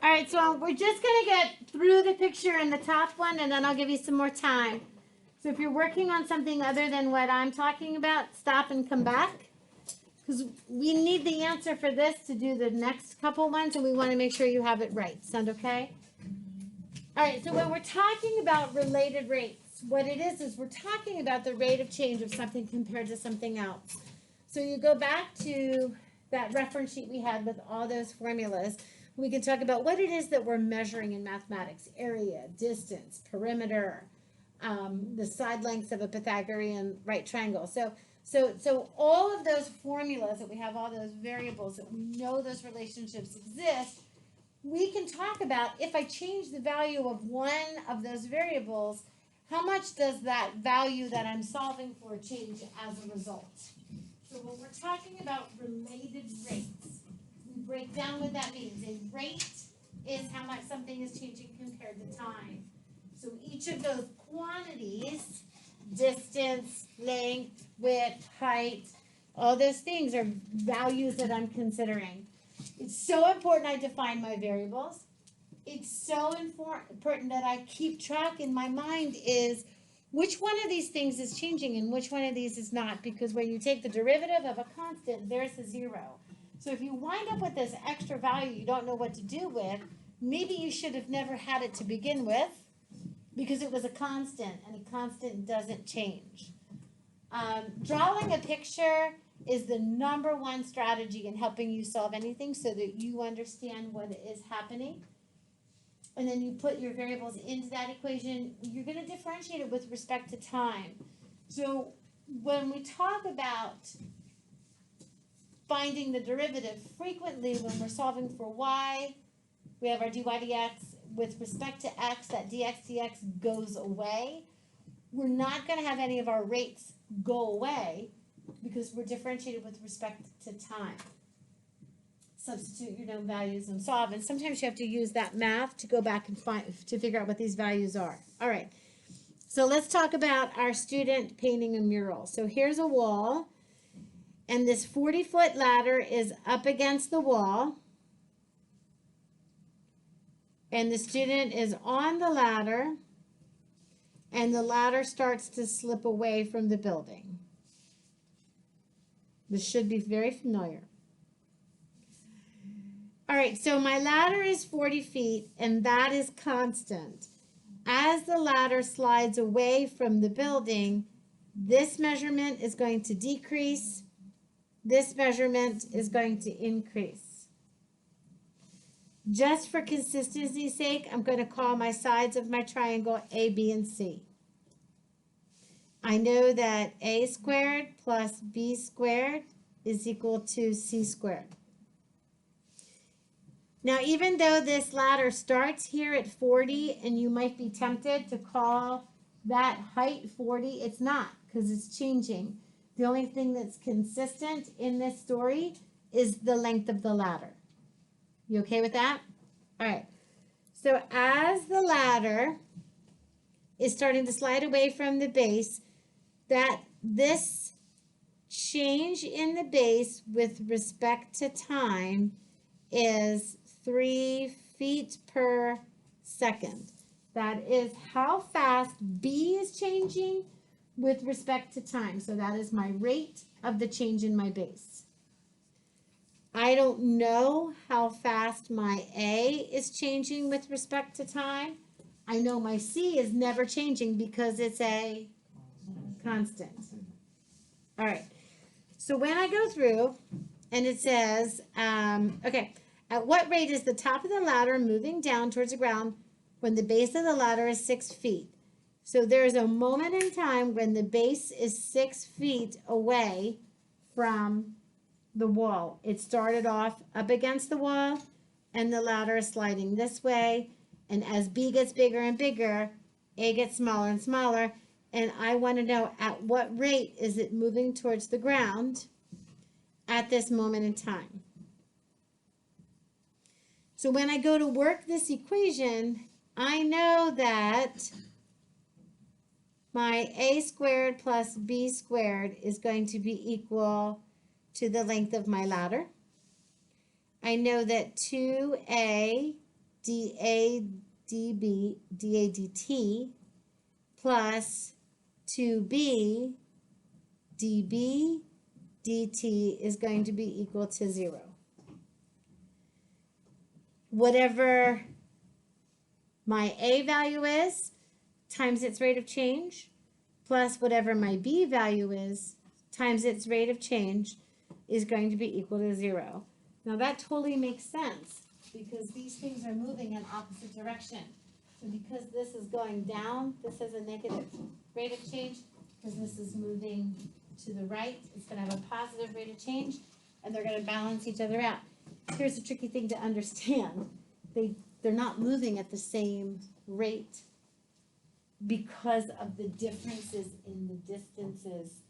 All right, so we're just going to get through the picture in the top one, and then I'll give you some more time. So if you're working on something other than what I'm talking about, stop and come back. Because we need the answer for this to do the next couple ones, and we want to make sure you have it right. Sound okay? All right, so when we're talking about related rates, what it is we're talking about the rate of change of something compared to something else. So you go back to that reference sheet we had with all those formulas. We can talk about what it is that we're measuring in mathematics: area, distance, perimeter, the side lengths of a Pythagorean right triangle. So all of those formulas that we have, all those variables that we know those relationships exist, we can talk about if I change the value of one of those variables, how much does that value that I'm solving for change as a result? So when we're talking about related rates, we break down what that means. A rate is how much something is changing compared to time. So each of those quantities, distance, length, width, height, all those things are values that I'm considering. It's so important I define my variables. It's so important that I keep track in my mind is which one of these things is changing and which one of these is not, because when you take the derivative of a constant, there's a zero. So if you wind up with this extra value you don't know what to do with, maybe you should have never had it to begin with because it was a constant, and a constant doesn't change. Drawing a picture is the number one strategy in helping you solve anything so that you understand what is happening. And then you put your variables into that equation. You're going to differentiate it with respect to time. So when we talk about finding the derivative, frequently when we're solving for y, we have our dy dx. With respect to x, that dx goes away. We're not going to have any of our rates go away because we're differentiated with respect to time. Substitute your known values and solve, and sometimes you have to use that math to go back and to figure out what these values are. All right, so let's talk about our student painting a mural. So here's a wall, and this 40-foot ladder is up against the wall, and the student is on the ladder, and the ladder starts to slip away from the building. This should be very familiar. All right, so my ladder is 40 feet, and that is constant. As the ladder slides away from the building, this measurement is going to decrease. This measurement is going to increase. Just for consistency's sake, I'm going to call my sides of my triangle A, B, and C. I know that A squared plus B squared is equal to C squared. Now, even though this ladder starts here at 40, and you might be tempted to call that height 40, it's not, because it's changing. The only thing that's consistent in this story is the length of the ladder. You okay with that? All right. So as the ladder is starting to slide away from the base, that this change in the base with respect to time is 3 feet per second. That is how fast B is changing with respect to time. So that is my rate of the change in my base. I don't know how fast my A is changing with respect to time. I know my C is never changing because it's a constant. All right. So when I go through and it says, okay, at what rate is the top of the ladder moving down towards the ground when the base of the ladder is 6 feet? So there's a moment in time when the base is 6 feet away from the wall. It started off up against the wall, and the ladder is sliding this way. And as B gets bigger and bigger, A gets smaller and smaller. And I want to know at what rate is it moving towards the ground at this moment in time. So when I go to work this equation, I know that my A squared plus B squared is going to be equal to the length of my ladder. I know that 2A DADT plus 2B dB dt is going to be equal to 0. Whatever my A value is times its rate of change plus whatever my B value is times its rate of change is going to be equal to 0. Now that totally makes sense because these things are moving in opposite direction. So because this is going down, this has a negative rate of change. Because this is moving to the right, it's going to have a positive rate of change, and they're going to balance each other out. Here's a tricky thing to understand. They're not moving at the same rate because of the differences in the distances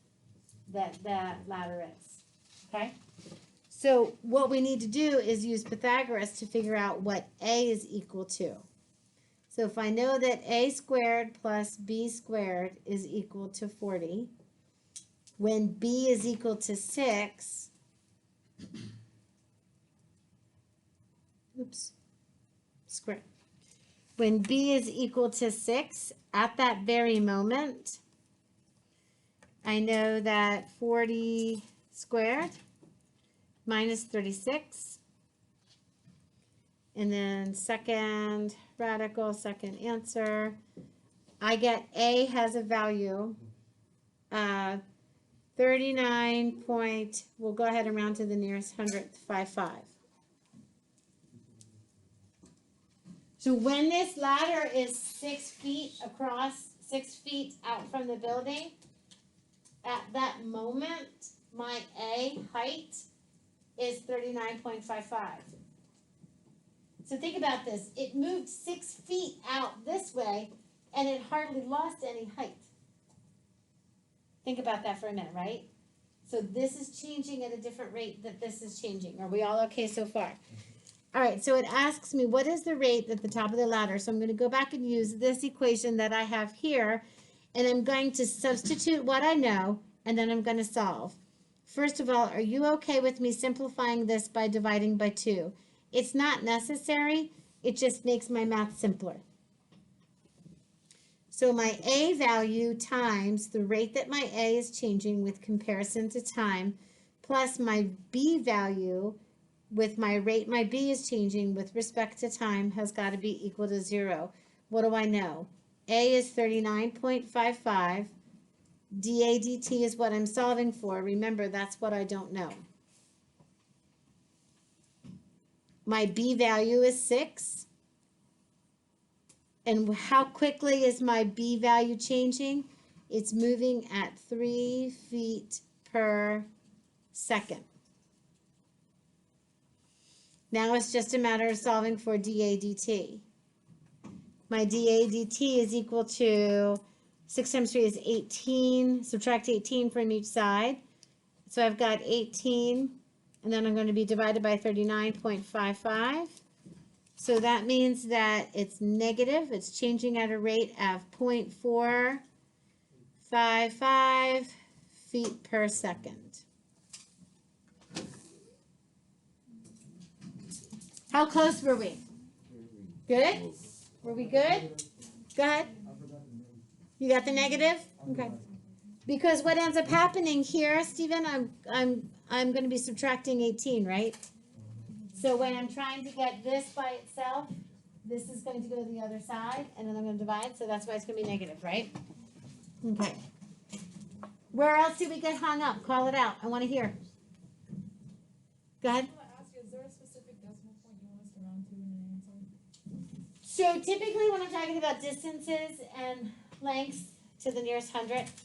that ladder is. Okay? So what we need to do is use Pythagoras to figure out what A is equal to. So if I know that A squared plus B squared is equal to 40, when B is equal to 6, square. When B is equal to 6, at that very moment, I know that 40 squared minus 36, and then second radical, second answer, I get A has a value 39 point, we'll go ahead and round to the nearest hundredth, 55. So when this ladder is 6 feet across, 6 feet out from the building, at that moment, my A height is 39.55. So think about this. It moved 6 feet out this way, and it hardly lost any height. Think about that for a minute, right? So this is changing at a different rate that this is changing. Are we all okay so far? All right, so it asks me, what is the rate at the top of the ladder? So I'm going to go back and use this equation that I have here, and I'm going to substitute what I know, and then I'm going to solve. First of all, are you okay with me simplifying this by dividing by 2? It's not necessary. It just makes my math simpler. So my A value times the rate that my A is changing with comparison to time, plus my B value with my rate my B is changing with respect to time has got to be equal to 0. What do I know? A is 39.55. DADT is what I'm solving for. Remember, that's what I don't know. My B value is 6. And how quickly is my B value changing? It's moving at 3 feet per second. Now it's just a matter of solving for DADT. My DADT is equal to 6 times 3 is 18. Subtract 18 from each side. So I've got 18, and then I'm going to be divided by 39.55. So that means that it's negative. It's changing at a rate of 0.455 feet per second. How close were we? Good? Were we good? Go ahead. You got the negative? Okay. Because what ends up happening here, Stephen, I'm going to be subtracting 18, right? So when I'm trying to get this by itself, this is going to go to the other side, and then I'm going to divide, so that's why it's going to be negative, right? Okay. Where else did we get hung up? Call it out. I want to hear. Go ahead. Is there a specific decimal point you want us to round to in an answer? So typically when I'm talking about distances and lengths to the nearest hundredth,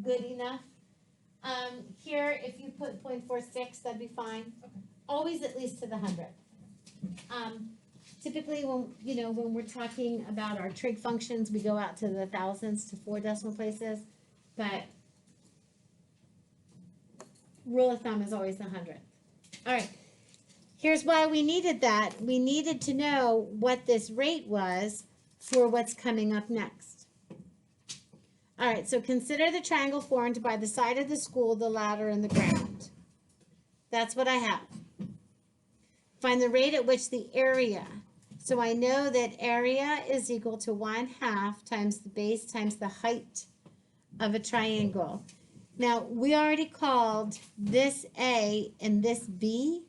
good enough. Here, if you put 0.46, that'd be fine. Okay. Always at least to the hundredth. Typically when we're talking about our trig functions, we go out to the thousands to 4 decimal places, but rule of thumb is always the hundredth. All right. Here's why we needed that. We needed to know what this rate was for what's coming up next. All right, so consider the triangle formed by the side of the school, the ladder, and the ground. That's what I have. Find the rate at which the area So I know that area is equal to 1/2 times the base times the height of a triangle. Now, we already called this A and this B.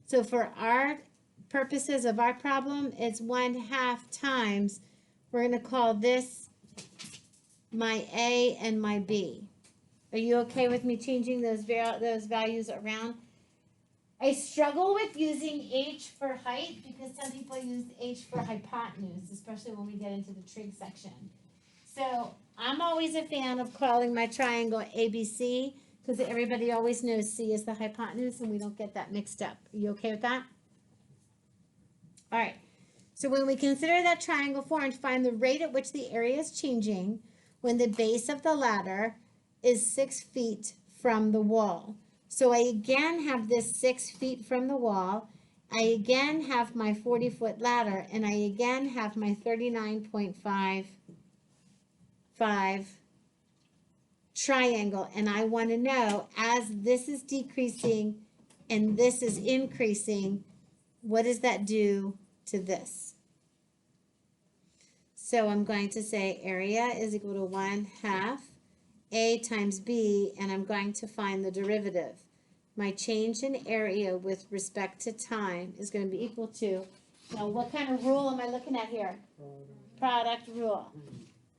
So for our purposes of our problem, it's 1/2 times. We're going to call this my A and my B. Are you okay with me changing those values around? I struggle with using H for height because some people use H for hypotenuse, especially when we get into the trig section. So I'm always a fan of calling my triangle ABC because everybody always knows C is the hypotenuse and we don't get that mixed up. Are you okay with that? All right. So when we consider that triangle formed, find the rate at which the area is changing when the base of the ladder is 6 feet from the wall. So I again have this 6 feet from the wall. I again have my 40-foot ladder, and I again have my 39.55 triangle. And I want to know, as this is decreasing and this is increasing, what does that do to this? So I'm going to say area is equal to 1/2 A times B, and I'm going to find the derivative. My change in area with respect to time is going to be equal to, now what kind of rule am I looking at here? Product rule.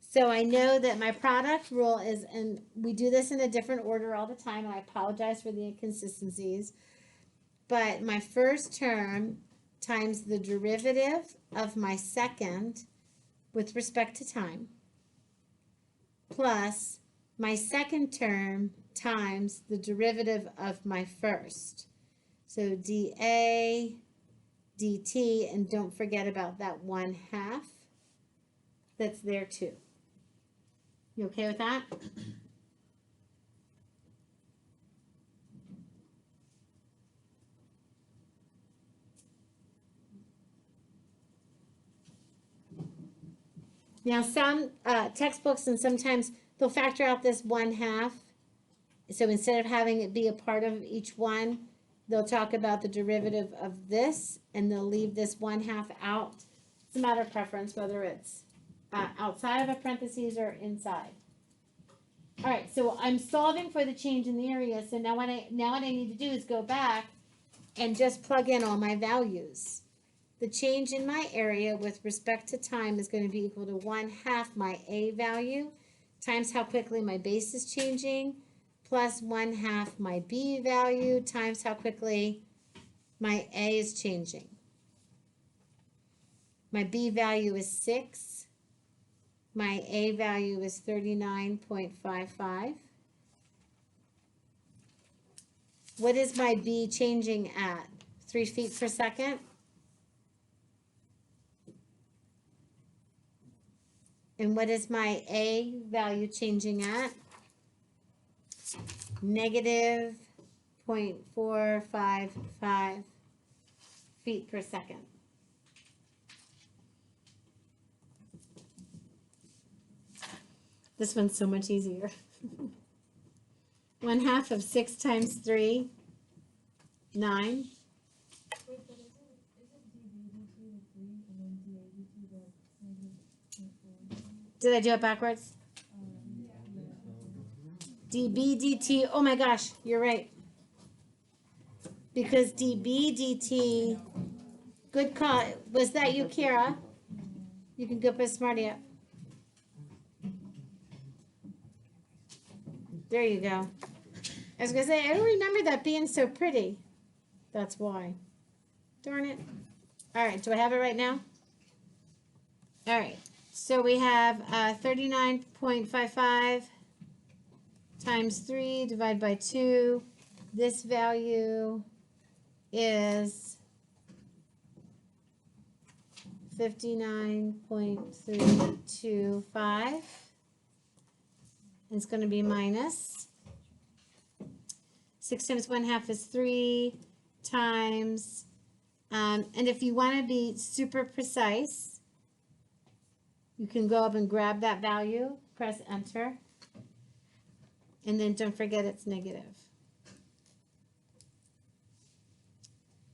So I know that my product rule is, and we do this in a different order all the time, and I apologize for the inconsistencies, but my first term times the derivative of my second with respect to time plus my second term times the derivative of my first. So dA dt, and don't forget about that 1/2 that's there too. You okay with that? Now some textbooks and sometimes they'll factor out this 1/2. So instead of having it be a part of each one, they'll talk about the derivative of this and they'll leave this 1/2 out. It's a matter of preference whether it's outside of a parentheses or inside. All right, so I'm solving for the change in the area. So now what I need to do is go back and just plug in all my values. The change in my area with respect to time is going to be equal to 1/2 my A value times how quickly my base is changing plus 1/2 my B value times how quickly my A is changing. My B value is 6. My A value is 39.55. What is my B changing at? 3 feet per second? And what is my A value changing at? Negative 0.455 feet per second. This one's so much easier. 1/2 of 6 times 3, 9. Wait, but is it dB/dt the 3 and then dA/dt the -0.4? Did I do it backwards? dB dt, oh my gosh, you're right. Because dB dt, good call. Was that you, Kira? You can go put Smarty up. There you go. I was going to say, I don't remember that being so pretty. That's why. Darn it. All right, do I have it right now? All right, so we have 39.55 times 3 divided by 2. This value is 59.325. It's going to be minus 6 times 1/2 is 3 times, and if you want to be super precise, you can go up and grab that value, press enter, and then don't forget it's negative.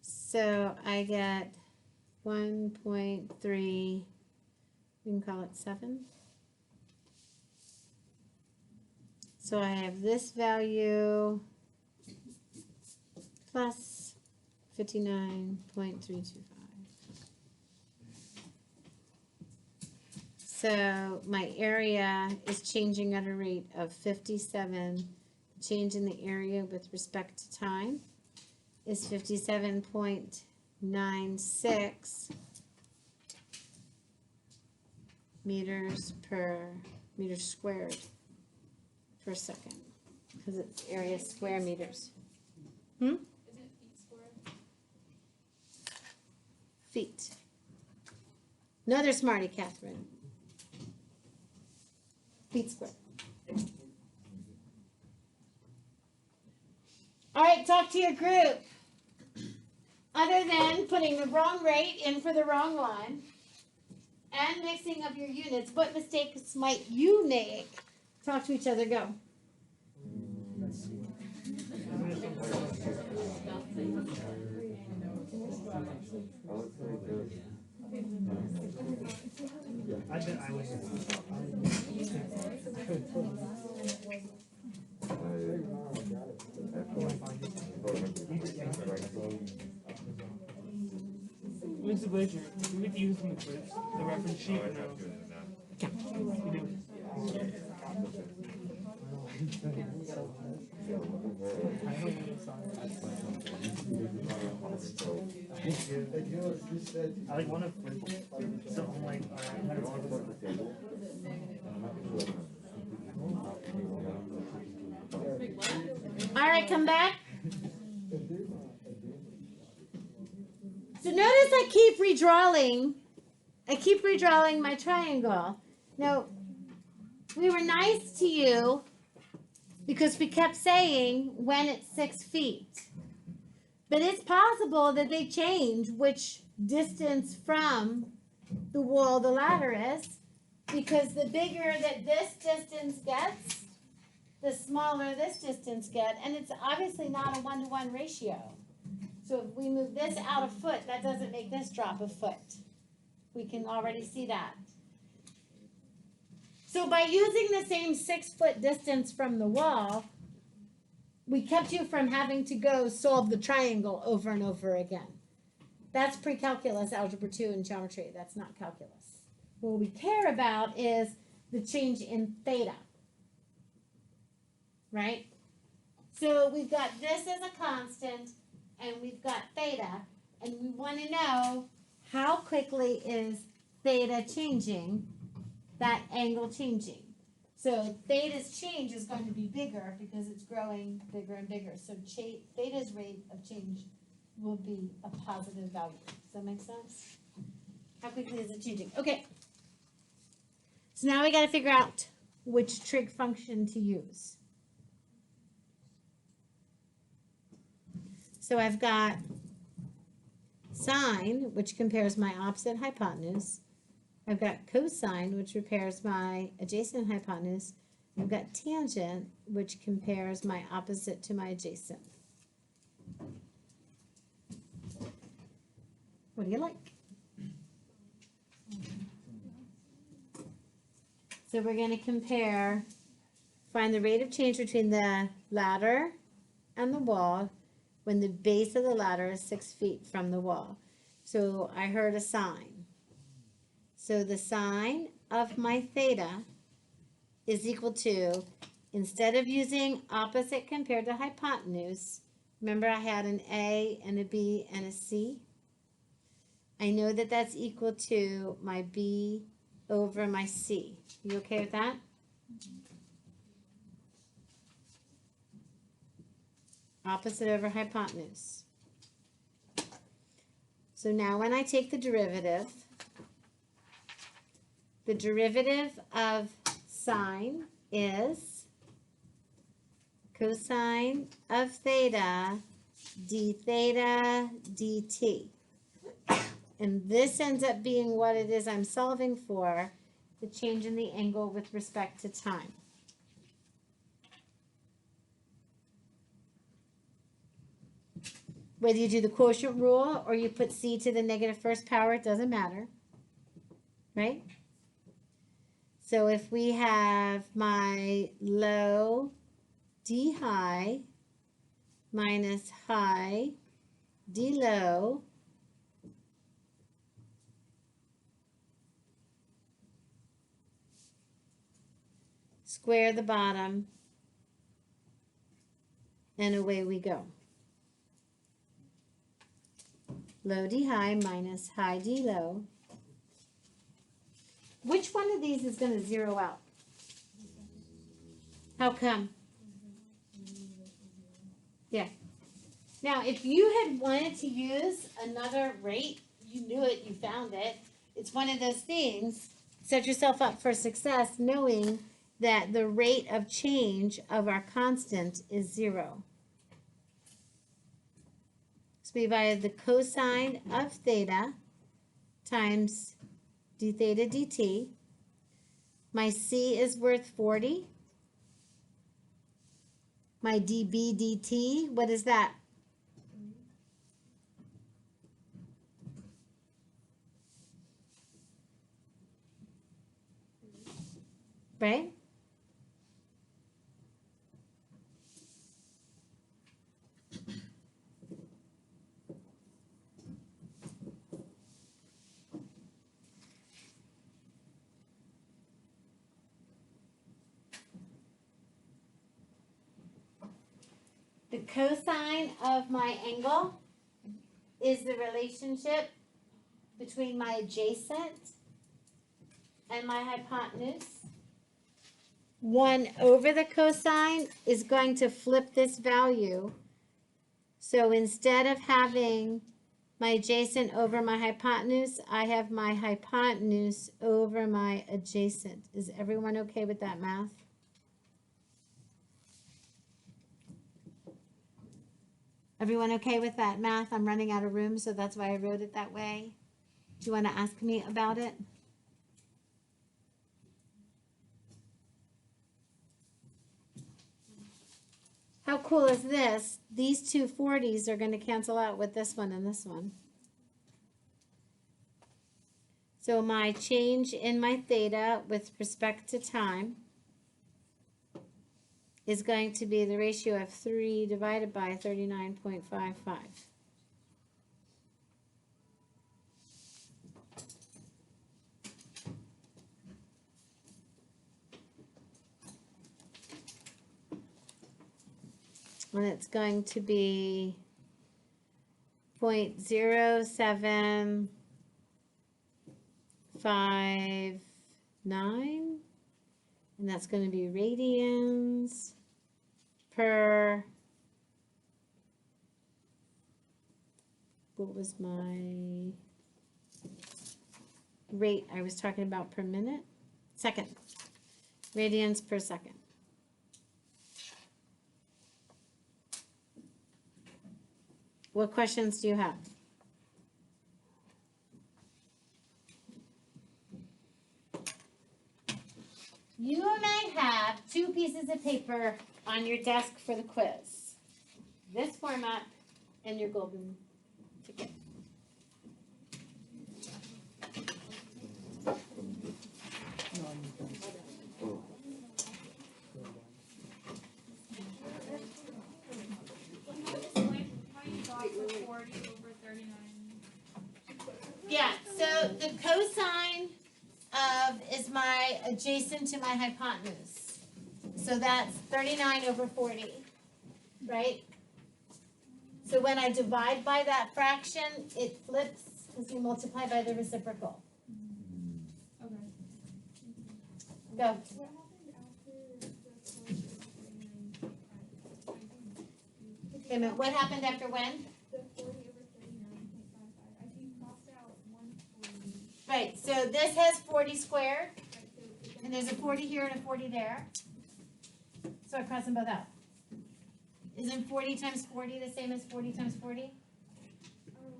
So I get 1.3, we can call it 7. So I have this value plus 59.325. So my area is changing at a rate of 57. Change in the area with respect to time is 57.96 meters per meter squared per second, because it's area square meters. Is it feet squared? Feet. Another smarty, Catherine. Feet square. All right, talk to your group. Other than putting the wrong rate in for the wrong one and mixing up your units, what mistakes might you make? Talk to each other, go. Mr. Glacier, do we use the quiz, the reference sheet or no? We do. I like one of so I'm like, All right, come back. So notice I keep redrawing. My triangle. Now, we were nice to you because we kept saying when it's 6 feet. But it's possible that they change which distance from the wall the ladder is, because the bigger that this distance gets, the smaller this distance gets, and it's obviously not a 1-to-1 ratio. So if we move this out a foot, that doesn't make this drop a foot. We can already see that. So by using the same 6-foot distance from the wall, we kept you from having to go solve the triangle over and over again. That's pre-calculus, algebra 2, and geometry. That's not calculus. What we care about is the change in theta, right? So we've got this as a constant, and we've got theta, and we want to know how quickly is theta changing, that angle changing. So theta's change is going to be bigger because it's growing bigger and bigger. So theta's rate of change will be a positive value. Does that make sense? How quickly is it changing? Okay. So now we got to figure out which trig function to use. So I've got sine, which compares my opposite hypotenuse. I've got cosine, which compares my adjacent hypotenuse. I've got tangent, which compares my opposite to my adjacent. What do you like? So we're going to compare, find the rate of change between the ladder and the wall when the base of the ladder is 6 feet from the wall. So I heard a sine. So the sine of my theta is equal to, instead of using opposite compared to hypotenuse, remember I had an A and a B and a C? I know that that's equal to my B over my C. You okay with that? Opposite over hypotenuse. So now when I take the derivative of sine is cosine of theta d theta dt. And this ends up being what it is I'm solving for, the change in the angle with respect to time. Whether you do the quotient rule or you put c to the negative first power, it doesn't matter, right? So if we have my low d high minus high d low square the bottom, and away we go. Low d high minus high d low. Which one of these is going to zero out? How come? Yeah. Now, if you had wanted to use another rate, you knew it, you found it. It's one of those things, set yourself up for success knowing that the rate of change of our constant is 0. So we divided the cosine of theta times d theta dt. My c is worth 40. My dB dt, what is that? Right? The cosine of my angle is the relationship between my adjacent and my hypotenuse. 1 over the cosine is going to flip this value. So instead of having my adjacent over my hypotenuse, I have my hypotenuse over my adjacent. Is everyone okay with that math? Everyone okay with that math? I'm running out of room, so that's why I wrote it that way. Do you want to ask me about it? How cool is this? These two 40s are going to cancel out with this one and this one. So my change in my theta with respect to time is going to be the ratio of 3 divided by 39.55. And it's going to be 0.0759, and that's going to be radians per, what was my rate I was talking about per minute? Second. Radians per second. What questions do you have? You may have 2 pieces of paper on your desk for the quiz. This format and your golden ticket. Yeah, so the cosine of is my adjacent to my hypotenuse. So that's 39 over 40, right? So when I divide by that fraction, it flips because you multiply by the reciprocal. Okay. Go. What happened after the 40 over 39.55? Wait a minute, what happened after when? The 40 over 39.55. I see you crossed out 140. Right, so this has 40 squared, Right, so it and there's a 40 here and a 40 there. So I cross them both out. Isn't 40 times 40 the same as 40 times 40? Oh,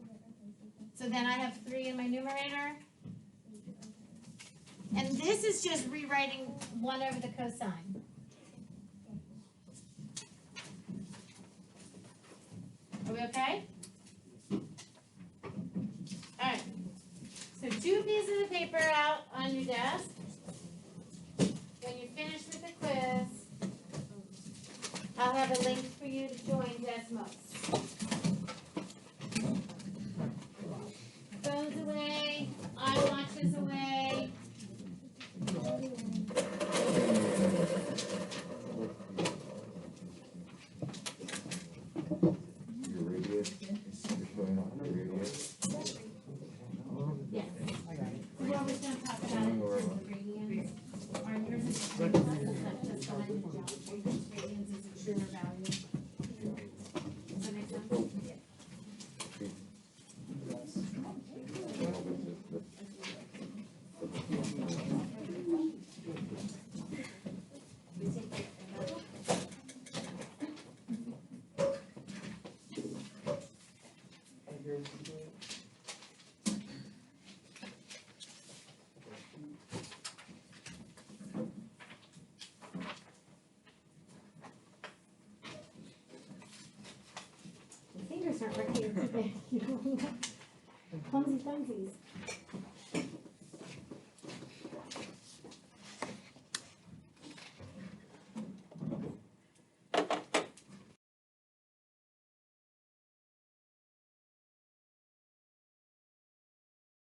right, okay. So then I have 3 in my numerator. Okay. And this is just rewriting 1 over the cosine. Are we okay? two pieces of paper out on your desk. When you're finished with the quiz, I'll have a link for you to join Desmos. Phones away, iWatches away. Your radius is showing on the radius. Yes. I got it. So what we're gonna talk about is the radians. Our yours is just the line of geometry. Radians is a truer value. Does that make sense? My fingers aren't working today. Clumsy thumbsies.